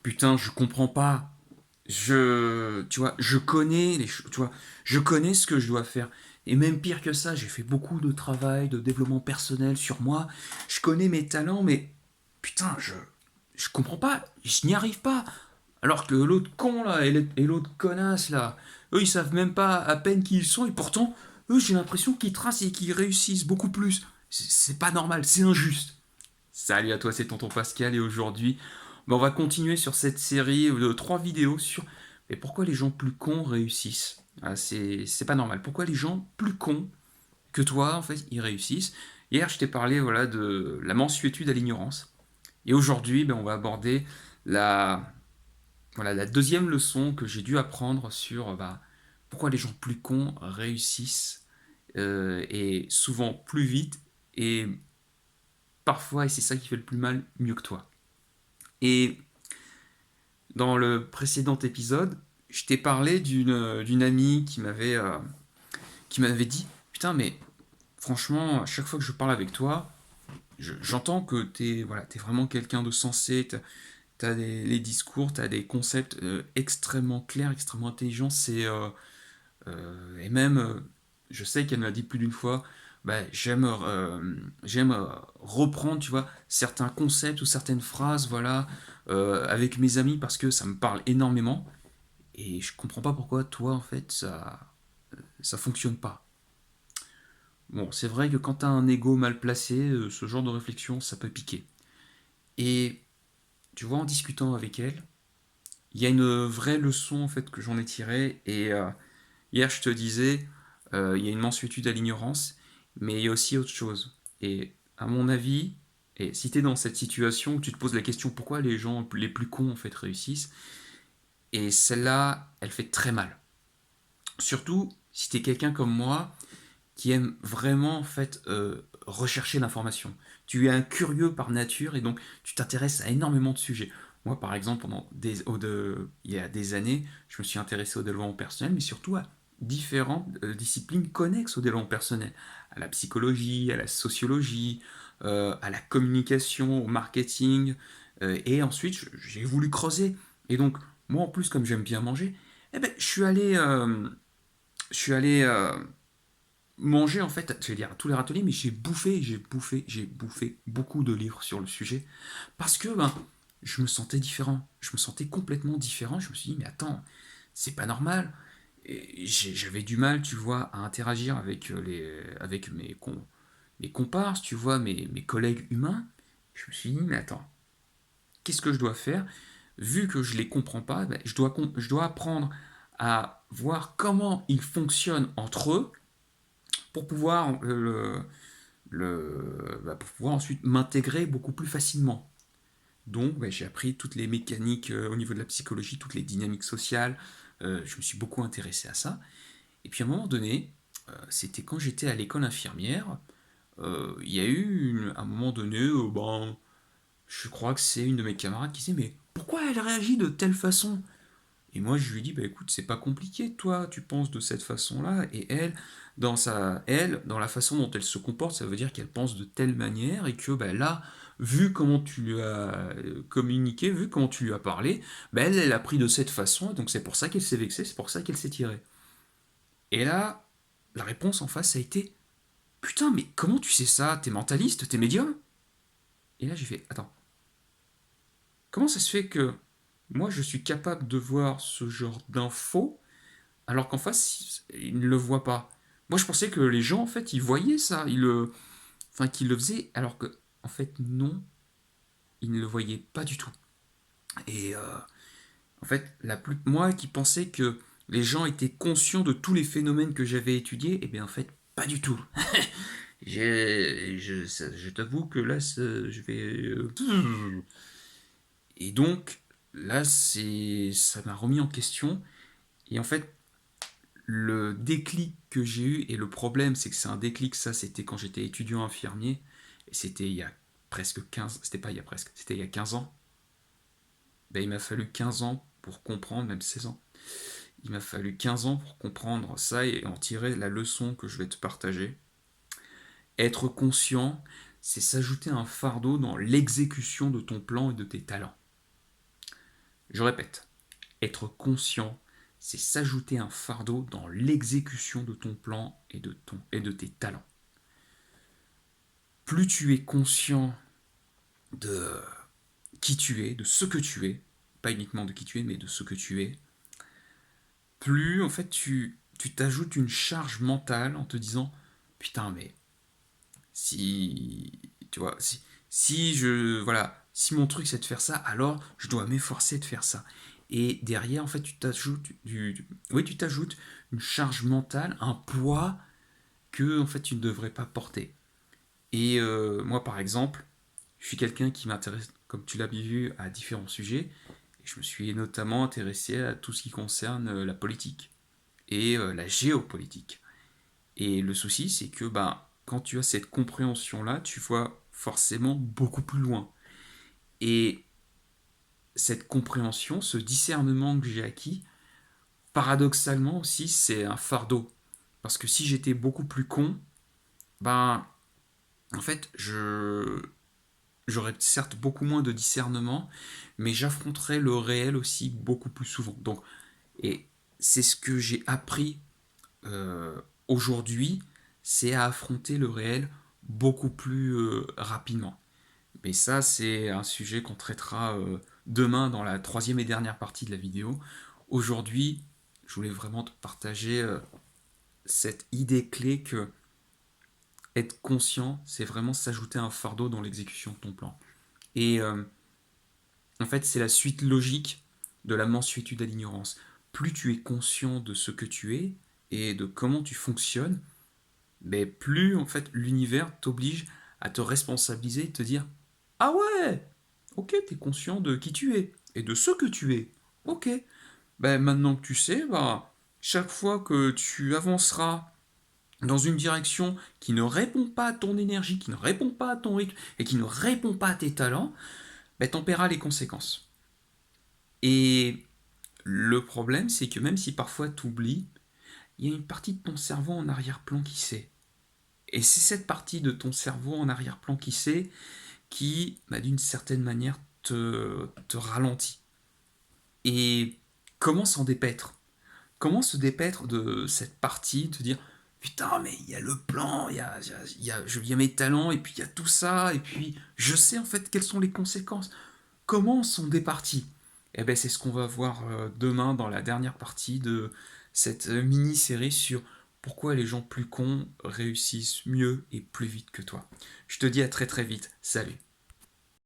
putain, je comprends pas. Tu vois, je connais les choses, tu vois, je connais ce que je dois faire. Et même pire que ça, j'ai fait beaucoup de travail, de développement personnel sur moi. Je connais mes talents, mais putain, je comprends pas, je n'y arrive pas. Alors que l'autre con là et l'autre connasse là, eux ils savent même pas à peine qui ils sont et pourtant, eux j'ai l'impression qu'ils tracent et qu'ils réussissent beaucoup plus. C'est pas normal, c'est injuste. Salut à toi, c'est Tonton Pascal et aujourd'hui, on va continuer sur cette série de 3 vidéos sur mais pourquoi les gens plus cons réussissent. Ah, c'est pas normal. Pourquoi les gens plus cons que toi, en fait, ils réussissent. Hier, je t'ai parlé voilà, de la mansuétude à l'ignorance. Et aujourd'hui, on va aborder la, la deuxième leçon que j'ai dû apprendre sur pourquoi les gens plus cons réussissent et souvent plus vite et parfois, et c'est ça qui fait le plus mal, mieux que toi. Et dans le précédent épisode, je t'ai parlé d'une amie qui m'avait dit putain, mais franchement, à chaque fois que je parle avec toi, j'entends que t'es vraiment quelqu'un de sensé, t'as les discours, t'as des concepts extrêmement clairs, extrêmement intelligents, et même, je sais qu'elle me l'a dit plus d'une fois, j'aime reprendre, tu vois, certains concepts ou certaines phrases, voilà, avec mes amis parce que ça me parle énormément. Et je comprends pas pourquoi toi, en fait, ça fonctionne pas. Bon, c'est vrai que quand t'as un ego mal placé, ce genre de réflexion, ça peut piquer. Et tu vois, en discutant avec elle, il y a une vraie leçon en fait que j'en ai tirée. Et hier, je te disais, il y a une mansuétude à l'ignorance, mais il y a aussi autre chose. Et à mon avis, et si tu es dans cette situation où tu te poses la question pourquoi les gens les plus cons en fait réussissent, et celle-là, elle fait très mal. Surtout si tu es quelqu'un comme moi qui aime vraiment en fait rechercher l'information. Tu es un curieux par nature et donc tu t'intéresses à énormément de sujets. Moi, par exemple, il y a des années, je me suis intéressé au développement personnel, mais surtout à différentes disciplines connexes au développement personnel, à la psychologie, à la sociologie, à la communication, au marketing, et ensuite j'ai voulu creuser. Et donc, moi en plus, comme j'aime bien manger, eh ben, je suis allé manger en fait, je vais dire à tous les râteliers, mais j'ai bouffé beaucoup de livres sur le sujet parce que je me sentais différent, je me sentais complètement différent. Je me suis dit, mais attends, c'est pas normal. J'avais du mal, tu vois, à interagir avec mes comparses, tu vois, mes collègues humains. Je me suis dit, mais attends, qu'est-ce que je dois faire? Vu que je les comprends pas, je dois apprendre à voir comment ils fonctionnent entre eux pour pouvoir, pour pouvoir ensuite m'intégrer beaucoup plus facilement. Donc j'ai appris toutes les mécaniques au niveau de la psychologie, toutes les dynamiques sociales. Je me suis beaucoup intéressé à ça. Et puis à un moment donné, c'était quand j'étais à l'école infirmière, il y a eu un moment donné, je crois que c'est une de mes camarades qui disait mais pourquoi elle réagit de telle façon? Et moi, je lui dis, bah écoute, c'est pas compliqué, toi, tu penses de cette façon-là, et elle, dans la façon dont elle se comporte, ça veut dire qu'elle pense de telle manière, et que bah, là, vu comment tu lui as communiqué, vu comment tu lui as parlé, bah, elle a pris de cette façon, et donc c'est pour ça qu'elle s'est vexée, c'est pour ça qu'elle s'est tirée. Et là, la réponse en face a été, putain, mais comment tu sais ça? T'es mentaliste? T'es médium? Et là, j'ai fait, attends, comment ça se fait que moi, je suis capable de voir ce genre d'infos alors qu'en face, ils ne le voient pas. Moi, je pensais que les gens, en fait, ils voyaient ça, enfin, qu'ils le faisaient, alors que, en fait, non, ils ne le voyaient pas du tout. Et en fait, moi qui pensais que les gens étaient conscients de tous les phénomènes que j'avais étudiés, eh bien, en fait, pas du tout. Je t'avoue que là, je vais. Et donc, là, ça m'a remis en question. Et en fait, le déclic que j'ai eu, et le problème, c'est que c'est un déclic, ça, c'était quand j'étais étudiant infirmier, et c'était il y a presque 15, c'était pas il y a presque, c'était il y a 15 ans. Ben, il m'a fallu 15 ans pour comprendre, même 16 ans. Il m'a fallu 15 ans pour comprendre ça et en tirer la leçon que je vais te partager. Être conscient, c'est s'ajouter un fardeau dans l'exécution de ton plan et de tes talents. Je répète, être conscient, c'est s'ajouter un fardeau dans l'exécution de ton plan et de tes talents. Plus tu es conscient de qui tu es, de ce que tu es, pas uniquement de qui tu es, mais de ce que tu es, plus en fait tu t'ajoutes une charge mentale en te disant putain mais si tu vois si je voilà si mon truc c'est de faire ça alors je dois m'efforcer de faire ça et derrière en fait tu t'ajoutes une charge mentale un poids que en fait tu ne devrais pas porter et moi par exemple je suis quelqu'un qui m'intéresse comme tu l'as vu à différents sujets et je me suis notamment intéressé à tout ce qui concerne la politique et la géopolitique. Et le souci, c'est que quand tu as cette compréhension-là, tu vois forcément beaucoup plus loin. Et cette compréhension, ce discernement que j'ai acquis, paradoxalement aussi, c'est un fardeau. Parce que si j'étais beaucoup plus con, ben, en fait, j'aurais certes beaucoup moins de discernement, mais j'affronterais le réel aussi beaucoup plus souvent. Donc, et c'est ce que j'ai appris aujourd'hui, c'est à affronter le réel beaucoup plus rapidement. Mais ça, c'est un sujet qu'on traitera demain dans la troisième et dernière partie de la vidéo. Aujourd'hui, je voulais vraiment te partager cette idée clé que être conscient, c'est vraiment s'ajouter un fardeau dans l'exécution de ton plan. Et en fait, c'est la suite logique de la mansuétude à l'ignorance. Plus tu es conscient de ce que tu es et de comment tu fonctionnes, mais plus en fait l'univers t'oblige à te responsabiliser et te dire ah ouais, ok, t'es conscient de qui tu es et de ce que tu es. Ok, ben maintenant que tu sais, chaque fois que tu avanceras dans une direction qui ne répond pas à ton énergie, qui ne répond pas à ton rythme et qui ne répond pas à tes talents, ben t'en paieras les conséquences. Et le problème, c'est que même si parfois tu oublies, il y a une partie de ton cerveau en arrière-plan qui sait. Et c'est cette partie de ton cerveau en arrière-plan qui sait, qui, d'une certaine manière, te ralentit. Et comment s'en dépaître? Comment se dépaître de cette partie, de te dire putain, mais il y a le plan, il y a mes talents, et puis il y a tout ça, et puis je sais en fait quelles sont les conséquences. Comment s'en départir? Eh ben, c'est ce qu'on va voir demain dans la dernière partie de cette mini-série sur pourquoi les gens plus cons réussissent mieux et plus vite que toi. Je te dis à très très vite. Salut.